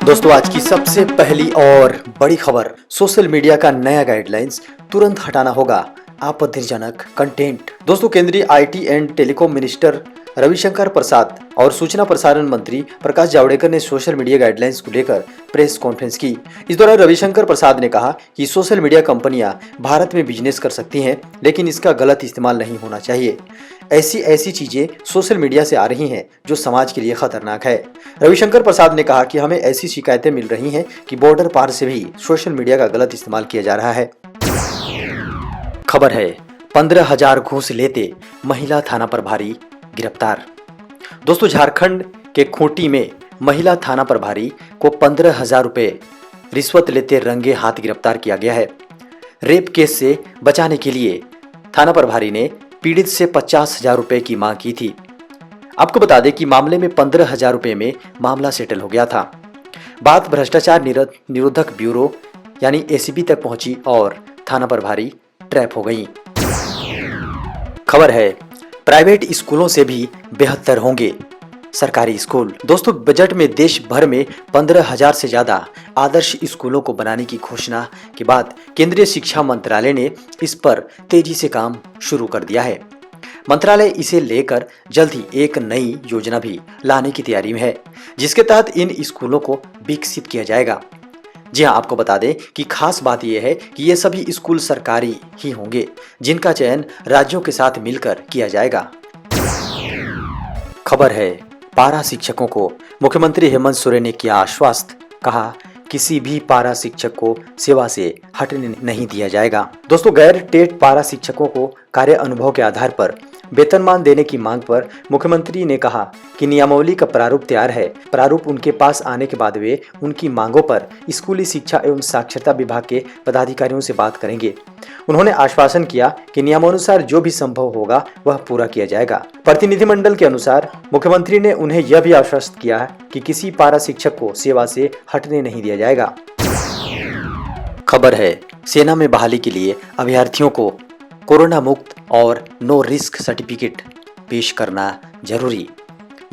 दोस्तों आज की सबसे पहली और बड़ी खबर, सोशल मीडिया का नया गाइडलाइंस, तुरंत हटाना होगा आपत्तिजनक कंटेंट। दोस्तों केंद्रीय IT and telecom minister Ravishankar Prasad और सूचना प्रसारण मंत्री प्रकाश जावड़ेकर ने सोशल मीडिया गाइडलाइंस को लेकर प्रेस कॉन्फ्रेंस की। इस दौरान रविशंकर प्रसाद ने कहा कि सोशल मीडिया कंपनियां भारत में बिजनेस कर सकती हैं, लेकिन इसका गलत इस्तेमाल नहीं होना चाहिए। ऐसी चीजें सोशल मीडिया से आ रही हैं जो समाज के लिए खतरनाक है। रविशंकर प्रसाद ने कहा कि हमें ऐसी शिकायतें मिल रही हैं कि बॉर्डर पार से भी सोशल मीडिया का गलत इस्तेमाल किया जा रहा है। खबर है 15,000 घूस लेते महिला थाना प्रभारी गिरफ्तार। दोस्तों झारखंड के खूंटी में महिला थाना प्रभारी को 15,000 रुपए रिश्वत लेते रंगे हाथ गिरफ्तार किया गया है। रेप केस से बचाने के लिए थाना प्रभारी ने पीड़ित से 50,000 रुपए की मांग की थी। आपको बता दें कि मामले में 15,000 रुपए में मामला सेटल हो गया था। बात भ्रष्टाचार निरोधक ब्यूरो यानी एसीबी तक पहुंची और थाना प्रभारी ट्रैप हो गई। खबर है प्राइवेट स्कूलों से भी बेहतर होंगे सरकारी स्कूल। दोस्तों बजट में देश भर में 15,000 से ज्यादा आदर्श स्कूलों को बनाने की घोषणा के बाद केंद्रीय शिक्षा मंत्रालय ने इस पर तेजी से काम शुरू कर दिया है। मंत्रालय इसे लेकर जल्द ही एक नई योजना भी लाने की तैयारी में है, जिसके तहत इन स्कूलों को विकसित किया जाएगा। जी हाँ, आपको बता दें कि खास बात यह है कि ये सभी स्कूल सरकारी ही होंगे, जिनका चयन राज्यों के साथ मिलकर किया जाएगा। खबर है पारा शिक्षकों को मुख्यमंत्री हेमंत सोरेन ने किया आश्वस्त, कहा किसी भी पारा शिक्षक को सेवा से हटने नहीं दिया जाएगा। दोस्तों गैर टेट पारा शिक्षकों को कार्य अनुभव के आधार पर वेतनमान देने की मांग पर मुख्यमंत्री ने कहा कि नियमावली का प्रारूप तैयार है। प्रारूप उनके पास आने के बाद वे उनकी मांगों पर स्कूली शिक्षा एवं साक्षरता विभाग के पदाधिकारियों से बात करेंगे। उन्होंने आश्वासन किया कि नियमानुसार जो भी संभव होगा वह पूरा किया जाएगा। प्रतिनिधिमंडल के अनुसार मुख्यमंत्री ने उन्हें यह भी आश्वस्त किया कि किसी पारा शिक्षक को सेवा से हटने नहीं दिया जाएगा। खबर है सेना में बहाली के लिए अभ्यर्थियों को कोरोना मुक्त और नो रिस्क सर्टिफिकेट पेश करना जरूरी।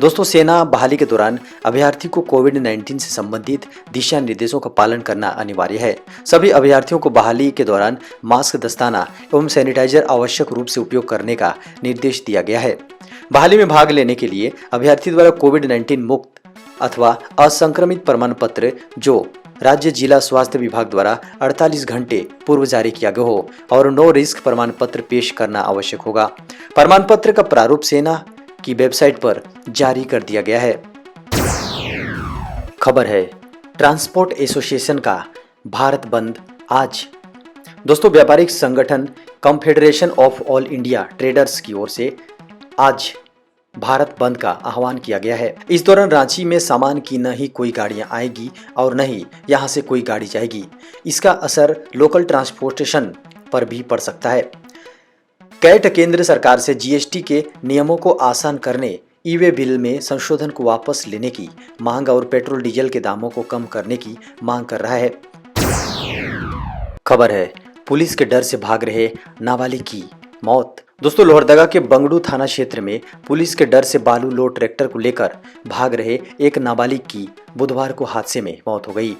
दोस्तों सेना बहाली के दौरान अभ्यर्थी को कोविड-19 से संबंधित दिशा निर्देशों का पालन करना अनिवार्य है। सभी अभ्यर्थियों को बहाली के दौरान मास्क, दस्ताना एवं सैनिटाइजर आवश्यक रूप से उपयोग करने का निर्देश दिया गया है। बहाली में भाग लेने के लिए अभ्यर्थी द्वारा कोविड-19 मुक्त अथवा असंक्रमित प्रमाण पत्र जो राज्य जिला स्वास्थ्य विभाग द्वारा 48 घंटे पूर्व जारी किया गया हो और नो रिस्क प्रमाण पत्र पेश करना आवश्यक होगा। प्रमाण पत्र का प्रारूप सेना की वेबसाइट पर जारी कर दिया गया है। खबर है ट्रांसपोर्ट एसोसिएशन का भारत बंद आज। दोस्तों व्यापारिक संगठन confederation of all India traders की ओर से आज भारत बंद का आह्वान किया गया है। इस दौरान रांची में सामान की न ही कोई गाड़ियां आएगी और न ही यहां से कोई गाड़ी जाएगी। इसका असर लोकल ट्रांसपोर्टेशन पर भी पड़ सकता है। कैट केंद्र सरकार से जीएसटी के नियमों को आसान करने, ई वे बिल में संशोधन को वापस लेने की मांग और पेट्रोल डीजल के दामों को कम करने की मांग कर रहा है। खबर है पुलिस के डर से भाग रहे नाबालिग की मौत। दोस्तों लोहरदगा के बंगड़ू थाना क्षेत्र में पुलिस के डर से बालू लोड ट्रैक्टर को लेकर भाग रहे एक नाबालिग की बुधवार को हादसे में मौत हो गई।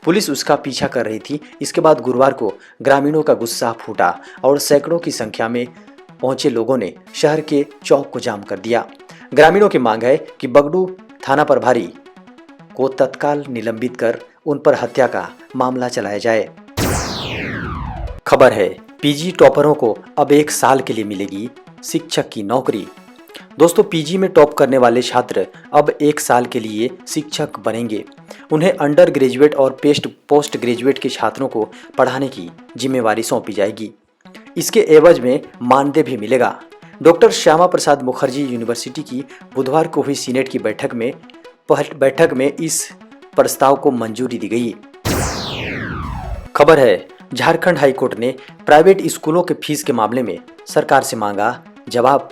पुलिस उसका पीछा कर रही थी। इसके बाद गुरुवार को ग्रामीणों का गुस्सा फूटा और सैकड़ों की संख्या में पहुंचे लोगों ने शहर के चौक को जाम कर दिया। ग्रामीणों की मांग है कि बगड़ू थाना प्रभारी को तत्काल निलंबित कर उन पर हत्या का मामला चलाया जाए। खबर है पीजी टॉपरों को अब 1 साल के लिए मिलेगी शिक्षक की नौकरी। दोस्तों पीजी में टॉप करने वाले छात्र अब 1 साल के लिए शिक्षक बनेंगे। उन्हें अंडर ग्रेजुएट और पोस्ट ग्रेजुएट के छात्रों को पढ़ाने की जिम्मेवारी सौंपी जाएगी। इसके एवज में मानदेय भी मिलेगा। डॉक्टर श्यामा प्रसाद मुखर्जी यूनिवर्सिटी की बुधवार को हुई सीनेट की बैठक में इस प्रस्ताव को मंजूरी दी गई। खबर है झारखंड हाईकोर्ट ने प्राइवेट स्कूलों के फीस के मामले में सरकार से मांगा जवाब।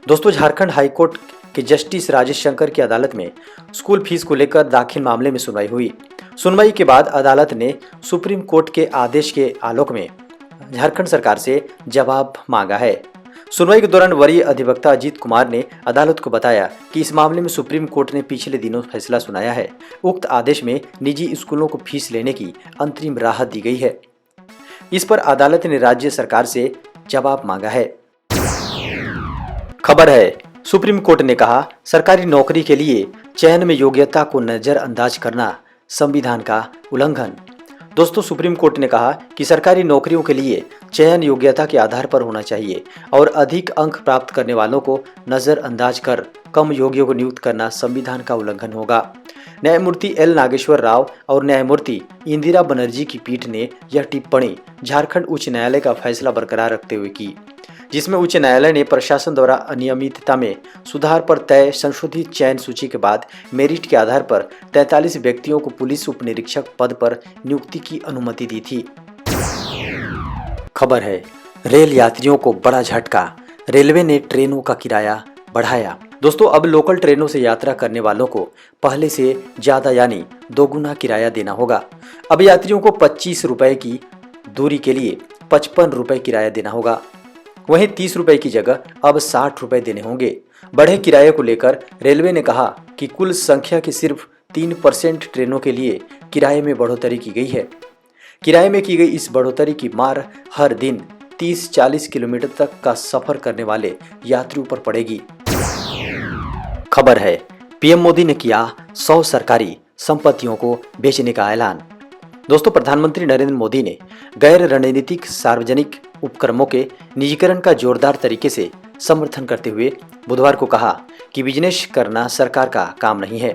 दोस्तों झारखंड हाईकोर्ट के जस्टिस राजेश शंकर की अदालत में स्कूल फीस को लेकर दाखिल मामले में सुनवाई हुई। सुनवाई के बाद अदालत ने सुप्रीम कोर्ट के आदेश के आलोक में झारखंड सरकार से जवाब मांगा है। सुनवाई के दौरान वरीय अधिवक्ता अजीत कुमार ने अदालत को बताया कि इस मामले में सुप्रीम कोर्ट ने पिछले दिनों फैसला सुनाया है। उक्त आदेश में निजी स्कूलों को फीस लेने की अंतरिम राहत दी गई है। इस पर अदालत ने राज्य सरकार से जवाब मांगा है। खबर है, सुप्रीम कोर्ट ने कहा सरकारी नौकरी के लिए चयन में योग्यता को नजरअंदाज करना संविधान का उल्लंघन। दोस्तों, सुप्रीम कोर्ट ने कहा कि सरकारी नौकरियों के लिए चयन योग्यता के आधार पर होना चाहिए और अधिक अंक प्राप्त करने वालों को नजरअंदाज कर कम योग्यों को नियुक्त करना संविधान का उल्लंघन होगा। न्यायमूर्ति एल नागेश्वर राव और न्यायमूर्ति इंदिरा बनर्जी की पीठ ने यह टिप्पणी झारखंड उच्च न्यायालय का फैसला बरकरार रखते हुए की, जिसमें उच्च न्यायालय ने प्रशासन द्वारा अनियमितता में सुधार पर तय संशोधित चयन सूची के बाद मेरिट के आधार पर 43 व्यक्तियों को पुलिस उप निरीक्षक पद पर नियुक्ति की अनुमति दी थी। खबर है, रेल यात्रियों को बड़ा झटका, रेलवे ने ट्रेनों का किराया बढ़ाया। दोस्तों, अब लोकल ट्रेनों से यात्रा करने वालों को पहले से ज्यादा यानी दोगुना किराया देना होगा। अब यात्रियों को 25 रुपए की दूरी के लिए 55 रुपए किराया देना होगा। वहीं 30 रुपए की जगह अब 60 रुपए देने होंगे। बढ़े किराए को लेकर रेलवे ने कहा कि कुल संख्या की सिर्फ 3% ट्रेनों के लिए किराए में बढ़ोतरी की गई है। किराए में की गई इस बढ़ोतरी की मार हर दिन 30-40 किलोमीटर तक का सफर करने वाले यात्रियों पर पड़ेगी। खबर है, पीएम मोदी ने किया 100 सरकारी संपत्तियों को बेचने का ऐलान। दोस्तों, प्रधानमंत्री नरेंद्र मोदी ने गैर रणनीतिक सार्वजनिक उपक्रमों के निजीकरण का जोरदार तरीके से समर्थन करते हुए बुधवार को कहा कि बिजनेस करना सरकार का काम नहीं है।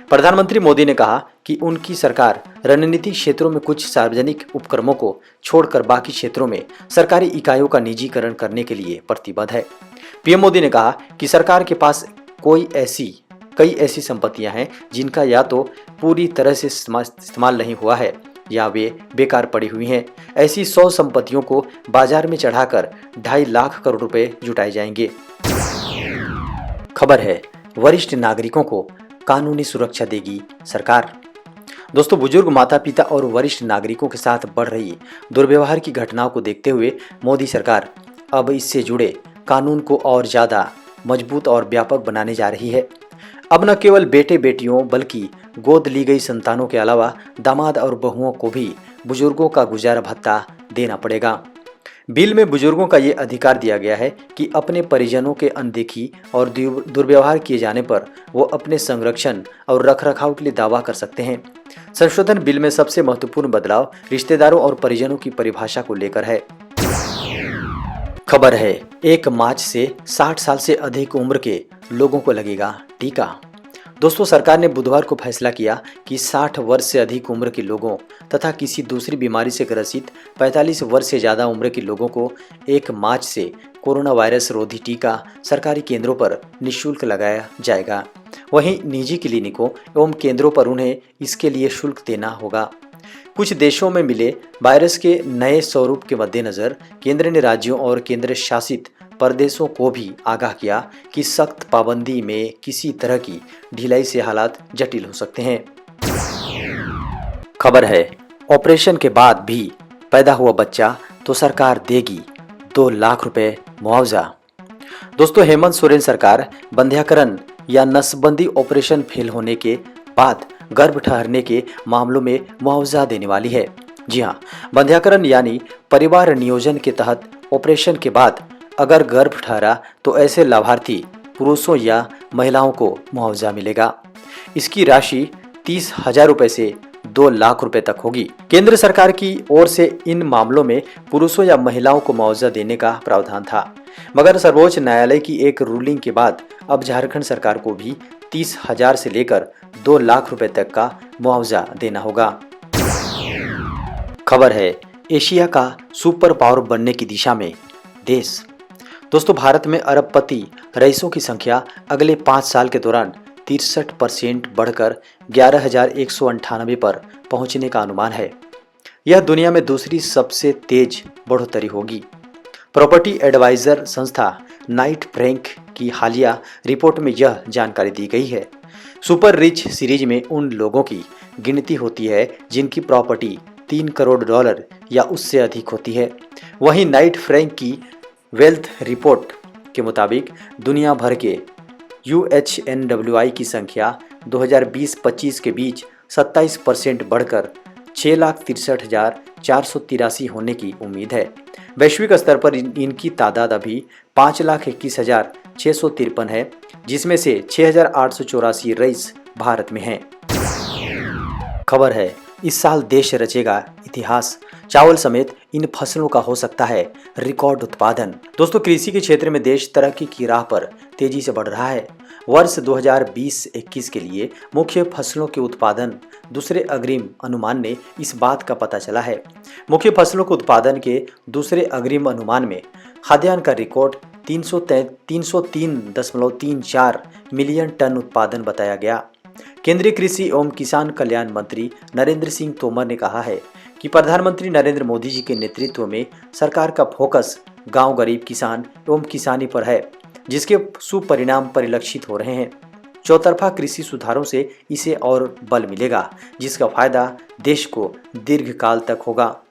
प्रधानमंत्री मोदी ने कहा कि उनकी सरकार रणनीतिक क्षेत्रों में कुछ सार्वजनिक उपक्रमों को छोड़कर बाकी क्षेत्रों में सरकारी इकाइयों का निजीकरण करने के लिए प्रतिबद्ध है। पीएम मोदी ने कहा कि सरकार के पास कई ऐसी संपत्तियां हैं जिनका या तो पूरी तरह से इस्तेमाल नहीं हुआ है या वे बेकार पड़ी हुई हैं। ऐसी 100 संपत्तियों को बाजार में चढ़ाकर 2.5 लाख करोड़ रुपए जुटाए जाएंगे। खबर है, वरिष्ठ नागरिकों को कानूनी सुरक्षा देगी सरकार। दोस्तों, बुजुर्ग माता पिता और वरिष्ठ नागरिकों के साथ बढ़ रही दुर्व्यवहार की घटनाओं को देखते हुए मोदी सरकार अब इससे जुड़े कानून को और ज्यादा मजबूत और व्यापक बनाने जा रही है। अब न केवल बेटे बेटियों बल्कि गोद ली गई संतानों के अलावा दामाद और बहुओं को भी बुजुर्गों का गुजारा भत्ता देना पड़ेगा। बिल में बुजुर्गों का ये अधिकार दिया गया है कि अपने परिजनों के अनदेखी और दुर्व्यवहार किए जाने पर वो अपने संरक्षण और रखरखाव के लिए दावा कर सकते हैं। संशोधन बिल में सबसे महत्वपूर्ण बदलाव रिश्तेदारों और परिजनों की परिभाषा को लेकर है। खबर है, 1 मार्च से 60 साल से अधिक उम्र के लोगों को लगेगा टीका। दोस्तों, सरकार ने बुधवार को फैसला किया कि 60 वर्ष से अधिक उम्र के लोगों तथा किसी दूसरी बीमारी से ग्रसित 45 वर्ष से ज़्यादा उम्र के लोगों को 1 मार्च से कोरोना वायरस रोधी टीका सरकारी केंद्रों पर निःशुल्क लगाया जाएगा। वहीं निजी क्लिनिकों एवं केंद्रों पर उन्हें इसके लिए शुल्क देना होगा। कुछ देशों में मिले वायरस के नए स्वरूप के मद्देनजर केंद्र ने राज्यों और केंद्र शासित प्रदेशों को भी आगाह किया कि सख्त पाबंदी में किसी तरह की ढिलाई से हालात जटिल हो सकते हैं। खबर है, ऑपरेशन के बाद भी पैदा हुआ बच्चा तो सरकार देगी 2 लाख रुपए मुआवजा। दोस्तों, हेमंत सोरेन सरकार बंध्याकरण या नसबंदी ऑपरेशन फेल होने के बाद गर्भ ठहरने के मामलों में मुआवजा देने वाली है। जी हाँ, बंध्याकरण यानी परिवार नियोजन के तहत ऑपरेशन के बाद अगर गर्भ ठहरा तो ऐसे लाभार्थी पुरुषों या महिलाओं को मुआवजा मिलेगा। इसकी राशि 30,000 रुपए से 2 लाख रुपए तक होगी। केंद्र सरकार की ओर से इन मामलों में पुरुषों या महिलाओं को मुआवजा देने का प्रावधान था, मगर सर्वोच्च न्यायालय की एक रूलिंग के बाद अब झारखंड सरकार को भी 30,000 से लेकर 2 लाख रुपए तक का मुआवजा देना होगा। खबर है, एशिया का सुपर पावर बनने की दिशा में देश। दोस्तों, भारत में अरबपति रईसों की संख्या अगले 5 साल के दौरान 63% बढ़कर 11,198 पर पहुंचने का अनुमान है। यह दुनिया में दूसरी सबसे तेज बढ़ोतरी होगी। प्रॉपर्टी एडवाइजर संस्था नाइट फ्रैंक की हालिया रिपोर्ट में यह जानकारी दी गई है। सुपर रिच सीरीज में उन लोगों की गिनती होती है जिनकी प्रॉपर्टी $3 करोड़ या उससे अधिक होती है। वहीं नाइट फ्रैंक की वेल्थ रिपोर्ट के मुताबिक दुनिया भर के UHNWI की संख्या 2020-25 के बीच 27% बढ़कर 6,63,483 होने की उम्मीद है। वैश्विक स्तर पर इनकी तादाद अभी 5,21,653 है, जिसमें से 6,884 रईस भारत में हैं। खबर है, इस साल देश रचेगा इतिहास। चावल समेत इन फसलों का हो सकता है रिकॉर्ड उत्पादन। दोस्तों, कृषि के क्षेत्र में देश तरक्की की राह पर तेजी से बढ़ रहा है। वर्ष 2020-21 के लिए मुख्य फसलों के उत्पादन दूसरे अग्रिम अनुमान ने इस बात का पता चला है। मुख्य फसलों के उत्पादन के दूसरे अग्रिम अनुमान में खाद्यान्न का रिकॉर्ड 303.34 मिलियन टन उत्पादन बताया गया। केंद्रीय कृषि एवं किसान कल्याण मंत्री नरेंद्र सिंह तोमर ने कहा है कि प्रधानमंत्री नरेंद्र मोदी जी के नेतृत्व में सरकार का फोकस गांव, गरीब किसान एवं किसानी पर है, जिसके शुभ परिणाम परिलक्षित हो रहे हैं। चौतरफा कृषि सुधारों से इसे और बल मिलेगा, जिसका फायदा देश को दीर्घकाल तक होगा।